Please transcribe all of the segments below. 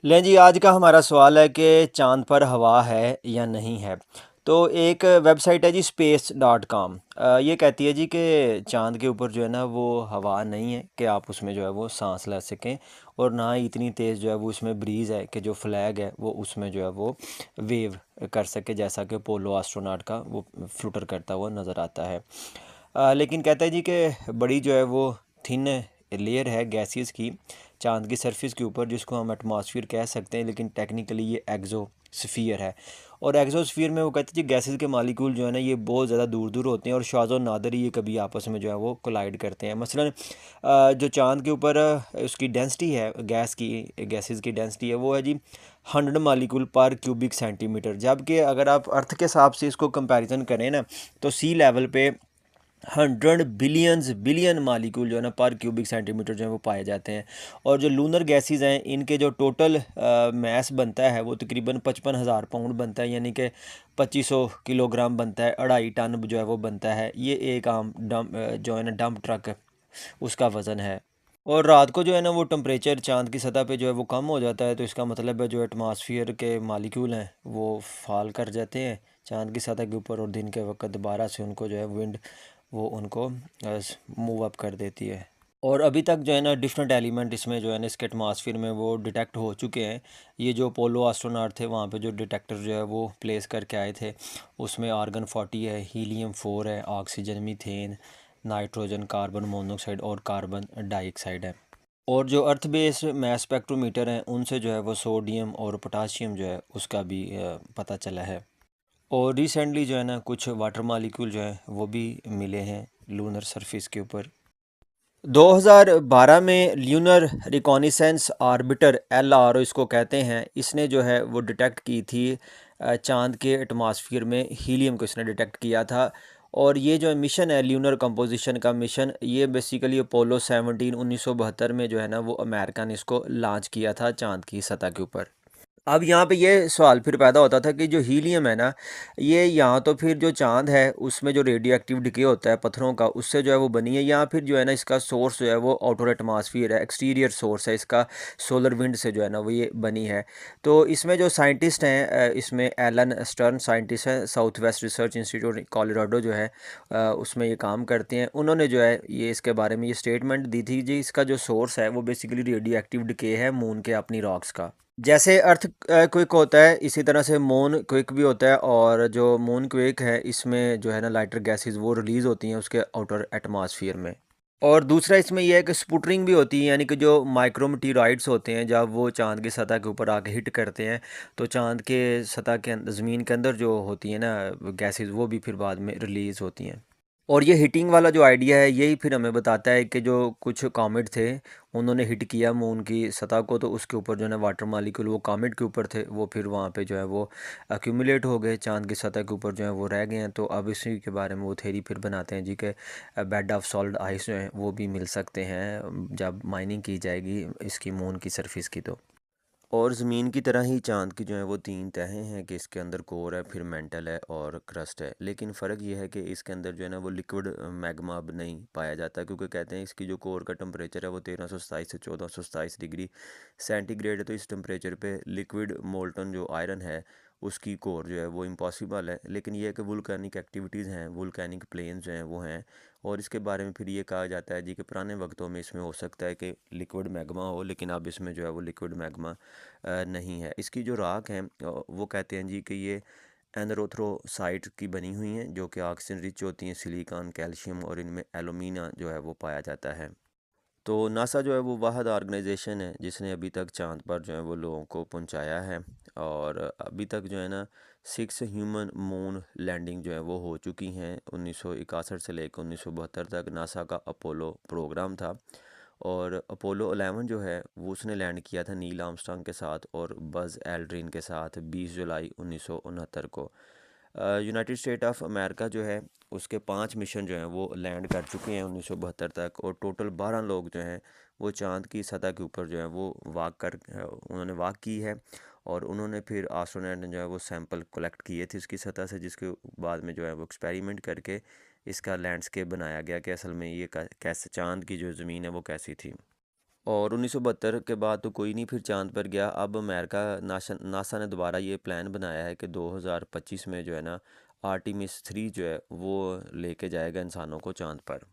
लें जी, आज का हमारा सवाल है कि चाँद पर हवा है या नहीं है। तो एक वेबसाइट है जी space.com। ये कहती है जी कि चाँद के ऊपर जो है ना वो हवा नहीं है कि आप उसमें जो है वो सांस ले सकें, और ना ही इतनी तेज़ जो है वो उसमें ब्रीज़ है कि जो फ्लैग है वो उसमें जो है वो वेव कर सके, जैसा कि पोलो एस्ट्रोनॉट का वो फ्लूटर करता हुआ नज़र आता है। लेकिन कहता है जी कि बड़ी जो है वो थिन लेयर है गैसेस की चांद की सरफेस के ऊपर, जिसको हम एटमॉस्फेयर कह सकते हैं, लेकिन टेक्निकली ये एक्सोस्फीयर है। और एक्सोस्फीयर में वो कहते हैं जी गैसेस के मालिक्यूल जो है ना ये बहुत ज़्यादा दूर दूर होते हैं, और शाज़ नादर ही ये कभी आपस में जो है वो कोलाइड करते हैं। मसलन जो चांद के ऊपर उसकी डेंसिटी है गैसेस की डेंसिटी है वो है जी 100 मालिक्यूल पर क्यूबिक सेंटीमीटर, जबकि अगर आप अर्थ के हिसाब से इसको कंपैरिजन करें ना तो सी लेवल पे 100 बिलियन मालिक्यूल जो है ना पर क्यूबिक सेंटीमीटर जो है वो पाए जाते हैं। और जो लूनर गैसेस हैं इनके जो टोटल मैस बनता है वो तकरीबन 55,000 पाउंड बनता है, यानी कि 2500 किलोग्राम बनता है, 2.5 टन जो है वो बनता है। ये एक आम डंप जो है ना डंप ट्रक उसका वज़न है। और रात को जो है ना वो टेम्परेचर चाँद की सतह पे जो है वो कम हो जाता है, तो इसका मतलब है जो एटमॉस्फेयर के मालिक्यूल हैं वो फॉल कर जाते हैं चाँद की सतह के ऊपर, और दिन के वक्त दोबारा से उनको जो है विंड वो उनको मूव अप कर देती है। और अभी तक जो है ना डिफरेंट एलिमेंट इसमें जो है ना इसके एटमॉस्फेयर में वो डिटेक्ट हो चुके हैं। ये जो पोलो एस्ट्रोनॉट थे वहाँ पे जो डिटेक्टर जो है वो प्लेस करके आए थे, उसमें आर्गन 40 है, हीलियम 4 है, oxygen, methane, nitrogen, carbon monoxide और कार्बन डाइऑक्साइड है। और जो अर्थ बेस्ड मैस स्पेक्ट्रोमीटर हैं उनसे जो है वो सोडियम और पोटाशियम जो है उसका भी पता चला है। और रिसेंटली जो है ना कुछ वाटर मालिक्यूल जो है वो भी मिले हैं लूनर सरफेस के ऊपर। 2012 में ल्यूनर रिकॉनिसेंस आर्बिटर LRO इसको कहते हैं, इसने जो है वो डिटेक्ट की थी चांद के एटमॉस्फेयर में हीलियम को इसने डिटेक्ट किया था। और ये जो मिशन है ल्यूनर कंपोजिशन का मिशन, ये बेसिकली अपोलो 17 1972 में जो है ना वो अमेरिका ने इसको लॉन्च किया था चांद की सतह के ऊपर। अब यहाँ पे ये सवाल फिर पैदा होता था कि जो हीलियम है ना ये यहाँ तो फिर जो चांद है उसमें जो रेडियो एक्टिव डिके होता है पत्थरों का उससे जो है वो बनी है, या फिर जो है ना इसका सोर्स जो है वो आउटर एटमॉस्फेयर है, एक्सटीरियर सोर्स है इसका, सोलर विंड से जो है ना वो ये बनी है। तो इसमें जो साइंटिस्ट हैं इसमें एलन स्टर्न साइंटिस्ट हैं, south west research institute Colorado जो है उसमें ये काम करते हैं। उन्होंने जो है ये इसके बारे में ये स्टेटमेंट दी थी जी इसका जो सोर्स है वो बेसिकली रेडियो एक्टिव डिके है मून के अपनी रॉक्स का। जैसे अर्थ क्विक होता है इसी तरह से मून क्विक भी होता है, और जो मून क्विक है इसमें जो है ना लाइटर गैसेस वो रिलीज़ होती हैं उसके आउटर एटमॉस्फेयर में। और दूसरा इसमें यह है कि स्पुटरिंग भी होती है, यानी कि जो माइक्रोमीटेराइड्स होते हैं जब वो चांद की सतह के ऊपर आके हिट करते हैं तो चांद के सतह के अंदर ज़मीन के अंदर जो होती है ना गैसेस वो भी फिर बाद में रिलीज़ होती हैं। और ये हिटिंग वाला जो आइडिया है यही फिर हमें बताता है कि जो कुछ कॉमेट थे उन्होंने हिट किया मून की सतह को, तो उसके ऊपर जो है ना वाटर मालिक्यूल वो कॉमेट के ऊपर थे, वो फिर वहाँ पे जो है वो एक्यूमुलेट हो गए चांद की सतह के ऊपर जो है वो रह गए हैं। तो अब इसी के बारे में वो थेरी फिर बनाते हैं जी कि बेड ऑफ सॉलिड आइस जो हैं वो भी मिल सकते हैं जब माइनिंग की जाएगी इसकी मून की सरफेस की। तो और ज़मीन की तरह ही चाँद की जो है वो 3 तहें हैं कि इसके अंदर कोर है, फिर मेंटल है और क्रस्ट है। लेकिन फ़र्क ये है कि इसके अंदर जो है ना वो लिक्विड मैग्मा अब नहीं पाया जाता, क्योंकि कहते हैं इसकी जो कोर का टेम्परेचर है वो 1327 से 1427 डिग्री सेंटीग्रेड है। तो इस टेम्परेचर पे लिक्विड मोल्टन जो आयरन है उसकी कोर जो है वो इम्पॉसिबल है। लेकिन ये है कि वुल्केनिक एक्टिविटीज़ हैं, वुल्केनिक प्लेन्स जो हैं वो हैं। और इसके बारे में फिर ये कहा जाता है जी कि पुराने वक्तों में इसमें हो सकता है कि लिक्विड मैग्मा हो, लेकिन अब इसमें जो है वो लिक्विड मैग्मा नहीं है। इसकी जो राख है वो कहते हैं जी कि ये एनरोथ्रोसाइट की बनी हुई हैं जो कि ऑक्सीजन रिच होती हैं, सिलिकॉन, कैल्शियम और इनमें एलुमिना जो है वो पाया जाता है। तो नासा जो है वो वाहद ऑर्गेनाइजेशन है जिसने अभी तक चांद पर जो है वो लोगों को पहुंचाया है। और अभी तक जो है ना 6 ह्यूमन मून लैंडिंग जो है वो हो चुकी हैं। 1961 से लेकर 1972 तक नासा का अपोलो प्रोग्राम था। और अपोलो 11 जो है वो उसने लैंड किया था नील आर्मस्ट्रांग के साथ और बज़ एल्ड्रिन के साथ 20 जुलाई 1969 को। यूनाइटेड स्टेट ऑफ अमेरिका जो है उसके 5 मिशन जो हैं वो लैंड कर चुके हैं 1972 तक। और टोटल 12 लोग जो हैं वो चांद की सतह के ऊपर जो है वो उन्होंने वाक की है। और उन्होंने फिर एस्ट्रोनॉट ने जो है वो सैंपल कलेक्ट किए थे उसकी सतह से, जिसके बाद में जो है वो एक्सपेरिमेंट करके इसका लैंडस्केप बनाया गया कि असल में ये कैसे चांद की जो ज़मीन है वो कैसी थी। और 1972 के बाद तो कोई नहीं फिर चांद पर गया। अब अमेरिका नासा ने दोबारा ये प्लान बनाया है कि 2025 में जो है ना आर्टिमिस 3 जो है वो लेके जाएगा इंसानों को चांद पर।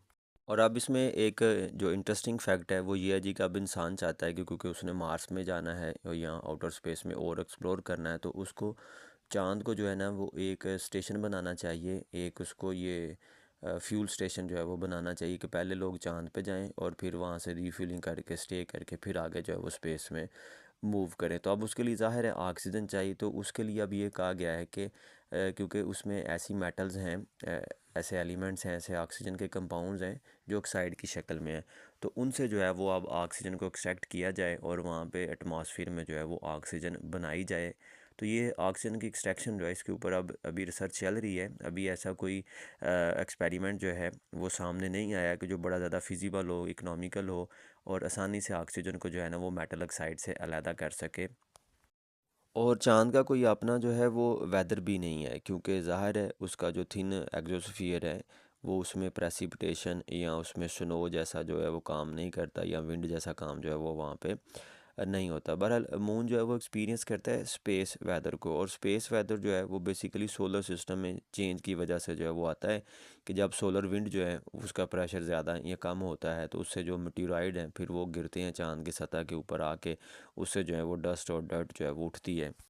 और अब इसमें एक जो इंटरेस्टिंग फैक्ट है वो ये है जी कि अब इंसान चाहता है कि क्योंकि उसने मार्स में जाना है और यहाँ आउटर स्पेस में और एक्सप्लोर करना है, तो उसको चांद को जो है ना वो एक स्टेशन बनाना चाहिए, एक उसको ये फ्यूल स्टेशन जो है वो बनाना चाहिए कि पहले लोग चांद पे जाएं और फिर वहाँ से रीफ्यूलिंग करके स्टे करके फिर आगे जो है वो स्पेस में मूव करें। तो अब उसके लिए ज़ाहिर है ऑक्सीजन चाहिए, तो उसके लिए अब ये कहा गया है कि क्योंकि उसमें ऐसी मेटल्स हैं, ऐसे एलिमेंट्स हैं, ऐसे ऑक्सीजन के कंपाउंड्स हैं जो ऑक्साइड की शक्ल में है, तो उनसे जो है वो अब ऑक्सीजन को एक्सट्रैक्ट किया जाए और वहाँ पे एटमॉस्फेयर में जो है वो ऑक्सीजन बनाई जाए। तो ये ऑक्सीजन की एक्सट्रैक्शन जो है इसके ऊपर अब अभी रिसर्च चल रही है। अभी ऐसा कोई एक्सपेरिमेंट जो है वो सामने नहीं आया कि जो बड़ा ज़्यादा फिजिबल हो, इकोनॉमिकल हो और आसानी से ऑक्सीजन को जो है ना वो मेटल ऑक्साइड से अलहदा कर सके। और चाँद का कोई अपना जो है वो वेदर भी नहीं है, क्योंकि ज़ाहिर है उसका जो थिन एग्जोस्फियर है वो उसमें प्रेसिपिटेशन या उसमें स्नो जैसा जो है वो काम नहीं करता, या विंड जैसा काम जो है वो वहाँ पे नहीं होता। बहरहाल मून जो है वो एक्सपीरियंस करता है स्पेस वेदर को, और स्पेस वेदर जो है वो बेसिकली सोलर सिस्टम में चेंज की वजह से जो है वो आता है कि जब सोलर विंड जो है उसका प्रेशर ज़्यादा या कम होता है तो उससे जो मेटेराइड हैं फिर वो गिरते हैं चाँद की सतह के ऊपर आके, उससे जो है वो डस्ट और डर्ट जो है वो उठती है।